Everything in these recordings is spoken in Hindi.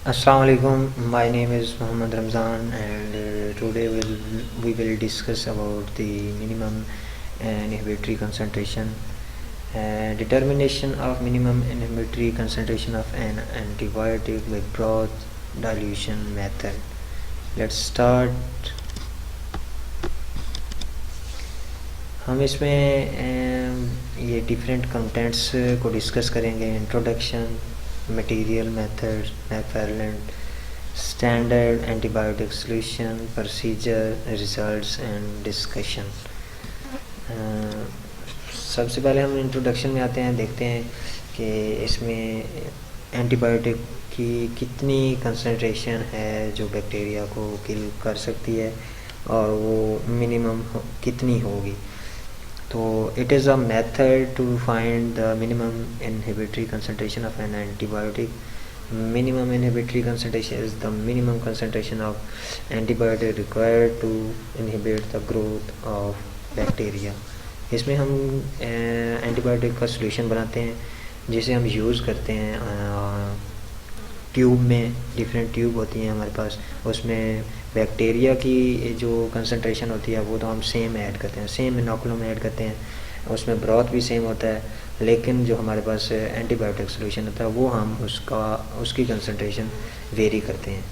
Assalamu alaikum. My name is Muhammad Ramzan, and today we will discuss about the minimum inhibitory concentration, determination of minimum inhibitory concentration of an antibiotic with broth dilution method. Let's start. हम इसमें ये डिफरेंट कंटेंट्स को डिस्कस करेंगे। Introduction, material, method, McFarland, standard antibiotic solution, procedure, results and discussion. सबसे पहले हम इंट्रोडक्शन में आते हैं, देखते हैं कि इसमें एंटीबायोटिक की कितनी कंसंट्रेशन है जो बैक्टीरिया को किल कर सकती है और वो मिनिमम कितनी होगी। तो it is a method to find the minimum inhibitory concentration of an antibiotic. Minimum inhibitory concentration is the minimum concentration of antibiotic required to inhibit the growth of bacteria. इसमें हम एंटीबायोटिक का सॉल्यूशन बनाते हैं जिसे हम यूज़ करते हैं ट्यूब में। डिफरेंट ट्यूब होती हैं हमारे पास, उसमें बैक्टीरिया की जो कंसंट्रेशन होती है वो तो हम सेम ऐड करते हैं, सेम इनोकुलम ऐड करते हैं, उसमें ब्रॉथ भी सेम होता है, लेकिन जो हमारे पास एंटीबायोटिक सॉल्यूशन होता है वो हम उसकी कंसंट्रेशन वेरी करते हैं।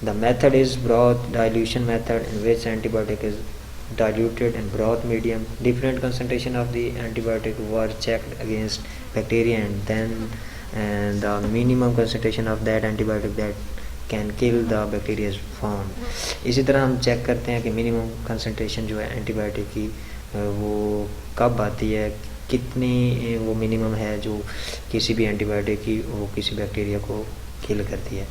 The method is broth dilution method in which antibiotic is diluted in broth medium. Different concentration of the antibiotic were checked against bacteria and then the minimum concentration of that antibiotic that can kill the bacteria is found. इसी तरह हम चेक करते हैं कि मिनिमम कंसंट्रेशन जो है एंटीबायोटिक की वो कब आती है, कितनी वो मिनिमम है जो किसी भी एंटीबायोटिक की वो किसी बैक्टीरिया को किल करती है।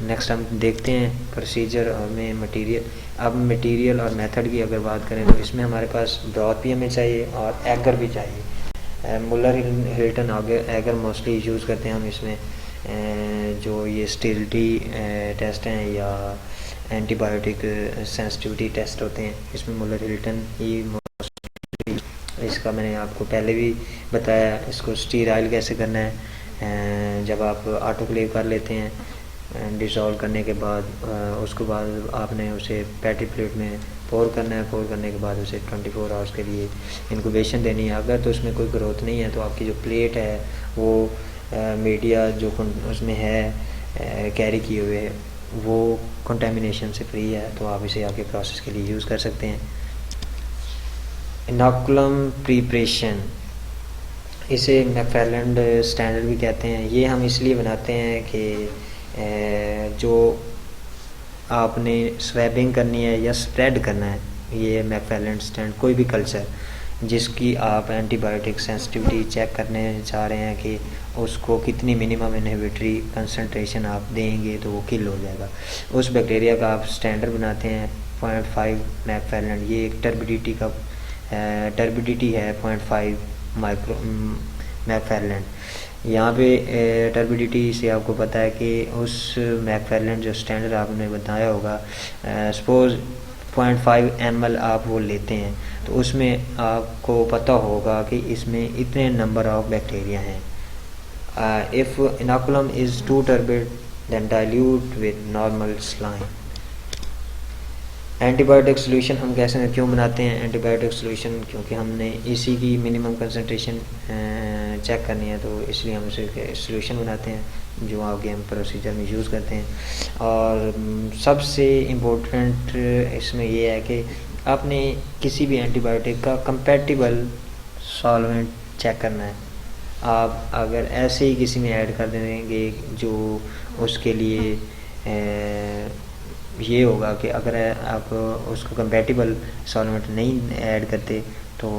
नेक्स्ट हम देखते हैं प्रोसीजर में मटेरियल। अब मटेरियल और मेथड की अगर बात करें तो इसमें हमारे पास ब्रॉथ भी हमें चाहिए और एगर भी चाहिए। मुलर हिल्टन एगर मोस्टली यूज़ करते हैं हम इसमें। जो ये स्टेरिलिटी टेस्ट हैं या एंटीबायोटिक सेंसिटिविटी टेस्ट होते हैं, इसमें मुलर हिल्टन ही मोस्टली। इसका मैंने आपको पहले भी बताया, इसको स्टीराइल कैसे करना है। जब आप ऑटोक्लेव कर लेते हैं डिसॉल्व करने के बाद, उसके बाद आपने उसे पैटी प्लेट में पोर करना है। पोर करने के बाद उसे 24 आवर्स के लिए इंक्यूबेशन देनी है। अगर तो उसमें कोई ग्रोथ नहीं है तो आपकी जो प्लेट है वो मीडिया जो उसमें है कैरी किए हुए वो कंटेमिनेशन से फ्री है, तो आप इसे आपके प्रोसेस के लिए यूज़ कर सकते हैं। इनोकुलम प्रिपरेशन, इसे मैकफार्लैंड स्टैंडर्ड भी कहते हैं। ये हम इसलिए बनाते हैं कि जो आपने स्वैबिंग करनी है या स्प्रेड करना है, ये मैकफार्लैंड स्टैंड कोई भी कल्चर जिसकी आप एंटीबायोटिक सेंसिटिविटी चेक करने चाह रहे हैं कि उसको कितनी मिनिमम इनहिबिटरी कंसंट्रेशन आप देंगे तो वो किल हो जाएगा, उस बैक्टीरिया का आप स्टैंडर्ड बनाते हैं 0.5 मैकफार्लैंड। ये एक टर्बिडिटी है 0.5 माइक्रो मैकफार्लैंड। यहाँ पे टर्बिडिटी से आपको पता है कि उस मैकफार्लैंड जो स्टैंडर्ड आपने बताया होगा, सपोज 0.5 ml आप वो लेते हैं तो उसमें आपको पता होगा कि इसमें इतने नंबर ऑफ बैक्टीरिया हैं। If inoculum is too turbid then dilute with normal saline. Antibiotic solution हम कैसे क्यों बनाते हैं एंटीबायोटिक सॉल्यूशन, क्योंकि हमने इसी की मिनिमम कंसंट्रेशन चेक करनी है, तो इसलिए हम उसे सॉल्यूशन बनाते हैं जो आगे हम प्रोसीजर में यूज़ करते हैं। और सबसे इम्पोर्टेंट इसमें ये है कि आपने किसी भी एंटीबायोटिक का कंपैटिबल सॉल्वेंट चेक करना है। आप अगर ऐसे ही किसी में ऐड कर देंगे जो उसके लिए ये होगा कि अगर आप उसको कंपैटिबल सॉल्वेंट नहीं ऐड करते तो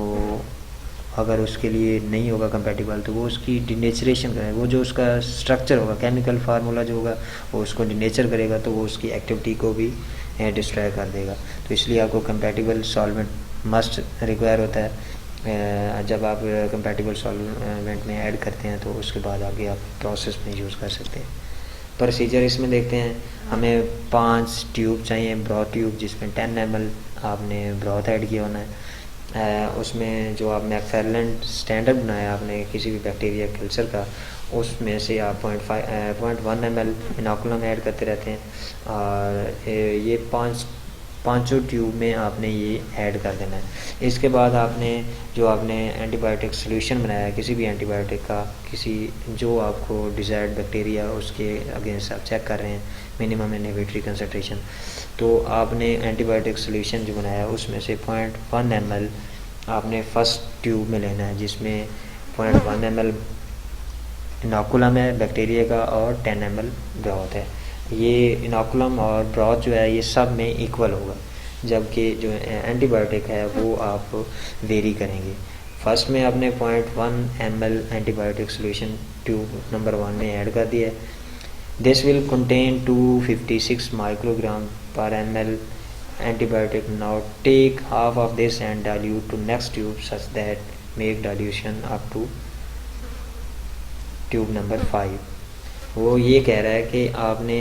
अगर उसके लिए नहीं होगा कंपैटिबल तो वो उसकी डिनेचरेशन करेगा, वो जो उसका स्ट्रक्चर होगा, केमिकल फार्मूला जो होगा वो उसको डिनेचर करेगा, तो वो उसकी एक्टिविटी को भी डिस्ट्रॉय कर देगा। तो इसलिए आपको कंपैटिबल सॉल्वेंट मस्ट रिक्वायर होता है। जब आप कंपैटिबल सॉल्वेंट में ऐड करते हैं तो उसके बाद आगे आप प्रोसेस में यूज़ कर सकते हैं। प्रोसीजर इसमें देखते हैं। हमें 5 ट्यूब चाहिए, ब्रॉथ ट्यूब, जिसमें 10 ml आपने ब्रॉथ ऐड किया होना है। उसमें जो आप मैकफार्लैंड स्टैंडर्ड बनाया आपने किसी भी बैक्टीरिया कल्चर का, उसमें से आप 0.1 ml इनोकुलम ऐड करते रहते हैं और ये पाँचों ट्यूब में आपने ये ऐड कर देना है। इसके बाद आपने जो आपने एंटीबायोटिक सोल्यूशन बनाया है किसी भी एंटीबायोटिक का, किसी जो आपको डिज़ायर्ड बैक्टीरिया उसके अगेंस्ट आप चेक कर रहे हैं मिनिमम इनहिबिटरी कंसंट्रेशन, तो आपने एंटीबायोटिक सोल्यूशन जो बनाया उसमें से 0.1 ml आपने फर्स्ट ट्यूब में लेना है, जिसमें 0.1 ml इनोकुलम है बैक्टीरिया का और 10 ml ब्रॉथ है। ये इनोकुलम और ब्रॉथ जो है ये सब में इक्वल होगा, जबकि जो एंटीबायोटिक है वो आप वेरी करेंगे। फर्स्ट में आपने 0.1 ml antibiotic solution tube number 1 में ऐड कर दिया है। दिस विल कंटेन 256 माइक्रोग्राम पर ml antibiotic. Now take half of this and dilute to next tube such that make dilution up to tube number 5। वो ये कह रहा है कि आपने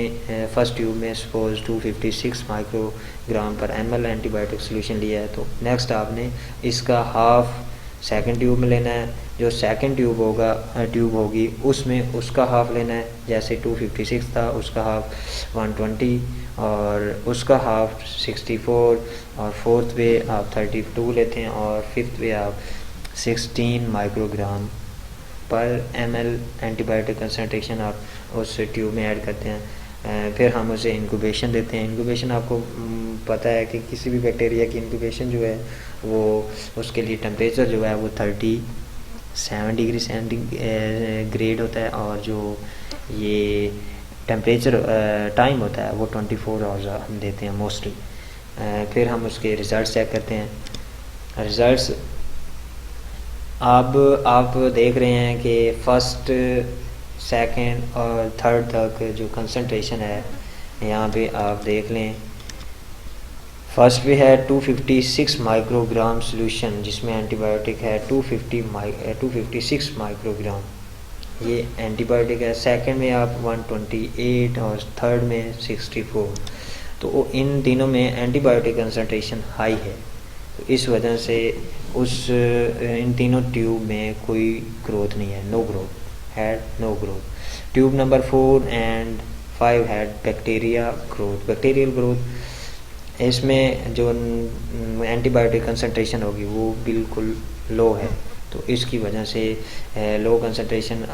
फर्स्ट ट्यूब में सपोज 256 माइक्रोग्राम पर ml एंटीबायोटिक सोल्यूशन लिया है, तो नेक्स्ट आपने इसका हाफ सेकंड ट्यूब में लेना है। जो सेकंड ट्यूब होगी उसमें उसका हाफ लेना है, जैसे 256 था उसका हाफ 120 और उसका हाफ 64, और फोर्थ वे आप 32 लेते हैं और फिफ्थ वे आप 16 माइक्रोग्राम पर ml एंटीबायोटिक कंसंट्रेशन आप उस ट्यूब में ऐड करते हैं। फिर हम उसे इंक्यूबेशन देते हैं। इंक्यूबेशन आपको पता है कि किसी भी बैक्टीरिया की इंक्यूबेशन जो है वो उसके लिए टेम्परेचर जो है वो 37 डिग्री सेंटीग्रेड होता है, और जो ये टेम्परेचर टाइम होता है वो 24 आवर्स हम देते हैं मोस्टली। फिर हम उसके रिज़ल्ट चेक करते हैं। रिज़ल्ट्स अब आप देख रहे हैं कि फर्स्ट सेकंड और थर्ड तक जो कंसंट्रेशन है यहाँ पे आप देख लें। फर्स्ट पे है 256 माइक्रोग्राम सोल्यूशन जिसमें एंटीबायोटिक है 256 माइक्रोग्राम, ये एंटीबायोटिक है। सेकंड में आप 128 और थर्ड में 64, तो इन तीनों में एंटीबायोटिक कंसंट्रेशन हाई है, तो इस वजह से इन तीनों ट्यूब में कोई ग्रोथ नहीं है, no growth. Tube number 4 and 5 had bacterial growth. इसमें जो एंटीबायोटिक कंसंट्रेशन होगी वो बिल्कुल लो है, तो इसकी वजह से लो कंसंट्रेशन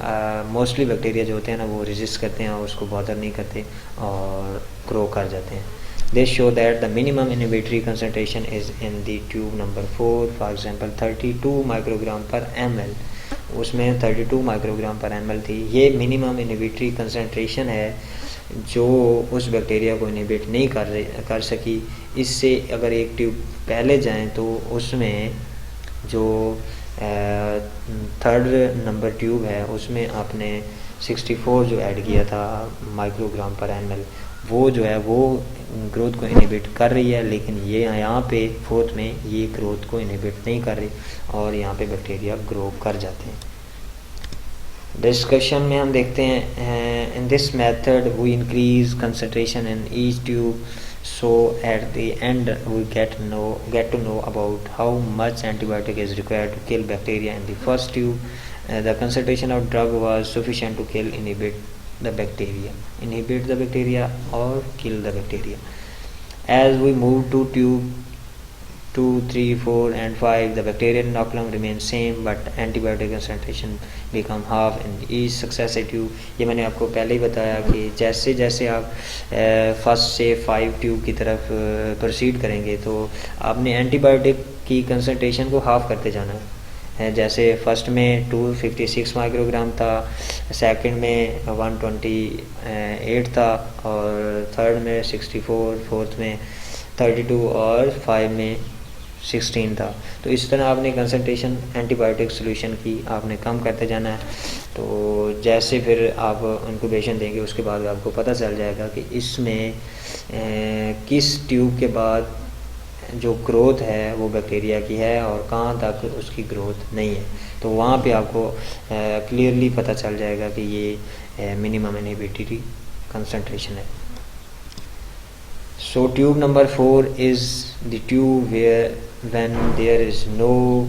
मोस्टली बैक्टीरिया जो होते हैं ना वो रेजिस्ट करते हैं और उसको बॉदर नहीं करते और ग्रो कर जाते हैं। They show that the minimum inhibitory concentration is in the tube number 4, for example 32 microgram पर ml, उसमें 32 माइक्रोग्राम पर ml थी। ये मिनिमम इनहिबिटरी कंसंट्रेशन है जो उस बैक्टीरिया को इनहिबिट नहीं कर सकी। इससे अगर एक ट्यूब पहले जाएं तो उसमें जो थर्ड नंबर ट्यूब है उसमें आपने 64 जो ऐड किया था माइक्रोग्राम पर ml, वो जो है वो ग्रोथ को इनहिबिट कर रही है, लेकिन ये यहाँ पे फोर्थ में ये ग्रोथ को इनहिबिट नहीं कर रही और यहाँ पे बैक्टीरिया ग्रो कर जाते हैं। डिस्कशन में हम देखते हैं in this method we increase concentration in each tube so at the end we get to know about how much antibiotic is required to kill bacteria in the first tube. The concentration of drug was sufficient to inhibit the bacteria or kill the bacteria. As we move to tube 2, 3, 4 and 5, the bacterial inoculum remains same but antibiotic concentration become half in each successive tube. ये मैंने आपको पहले ही बताया कि जैसे जैसे आप फर्स्ट से 5 ट्यूब की तरफ प्रोसीड करेंगे तो आपने एंटीबायोटिक की कंसंट्रेशन को हाफ करते जाना है। जैसे फर्स्ट में 256 माइक्रोग्राम था, सेकंड में 128 था और थर्ड में 64, फोर्थ में 32 और 5 में 16 था। तो इस तरह आपने कंसंट्रेशन एंटीबायोटिक सोल्यूशन की आपने कम करते जाना है। तो जैसे फिर आप इंक्यूबेशन देंगे उसके बाद आपको पता चल जाएगा कि इसमें किस ट्यूब के बाद जो ग्रोथ है वो बैक्टीरिया की है और कहाँ तक उसकी ग्रोथ नहीं है। तो वहाँ पे आपको क्लियरली पता चल जाएगा कि ये मिनिमम इनहिबिटरी कंसंट्रेशन है। So tube number 4 is the tube where when there is no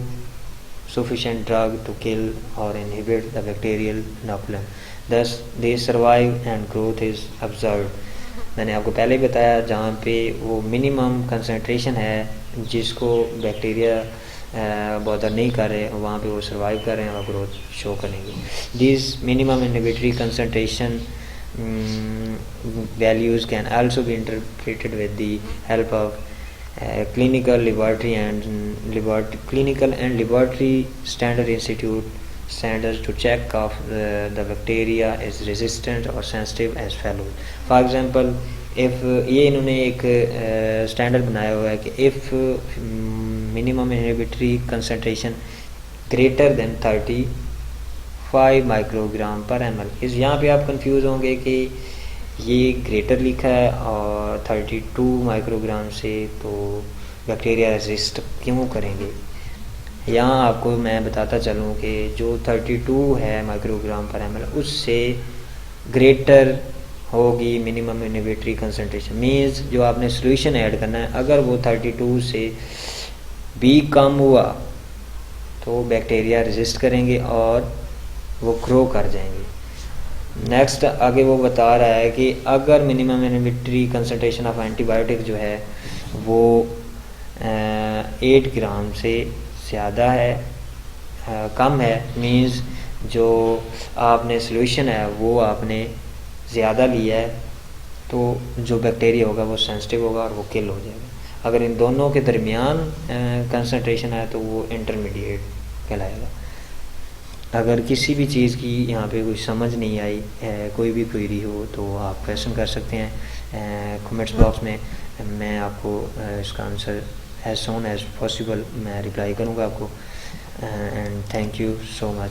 sufficient drug to kill or inhibit the bacterial inoculum. Thus they survive and growth is observed. मैंने आपको पहले ही बताया जहाँ पे वो मिनिमम कंसनट्रेशन है जिसको बैक्टीरिया बॉदर नहीं कर रहे, वहाँ पे वो सर्वाइव कर रहे हैं और ग्रोथ शो करेंगे. This minimum inhibitory concentration values can also be interpreted with the help of clinical laboratory standard institute standards to check if the bacteria is resistant or sensitive as follows. For example, if ये इन्होंने एक स्टैंडर्ड बनाया हुआ है कि if minimum inhibitory concentration greater than 35 microgram पर ml. इस यहाँ पे आप कंफ्यूज होंगे कि ये ग्रेटर लिखा है और 32 माइक्रोग्राम से तो बैक्टीरिया रेजिस्ट क्यों करेंगे. यहाँ आपको मैं बताता चलूँ कि जो 32 है माइक्रोग्राम पर ml उससे ग्रेटर होगी मिनिमम इनहिबिटरी कंसंट्रेशन. मीन्स जो आपने सोल्यूशन ऐड करना है अगर वो 32 से भी कम हुआ तो बैक्टीरिया रेजिस्ट करेंगे और वो ग्रो कर जाएंगे. नेक्स्ट आगे वो बता रहा है कि अगर minimum inhibitory concentration of antibiotic जो है वो 8 ग्राम से ज़्यादा है कम है, मीन्स जो आपने सोल्यूशन है वो आपने ज़्यादा लिया है तो जो बैक्टीरिया होगा वो सेंसिटिव होगा और वो किल हो जाएगा. अगर इन दोनों के दरमियान कंसंट्रेशन है तो वो इंटरमीडिएट कहलाएगा. अगर किसी भी चीज़ की यहाँ पे कोई समझ नहीं आई, कोई भी क्वेरी हो तो आप क्वेश्चन कर सकते हैं कमेंट्स बॉक्स में. मैं आपको इसका answer as soon as possible मैं रिप्लाई करूँगा आपको. And thank you so much.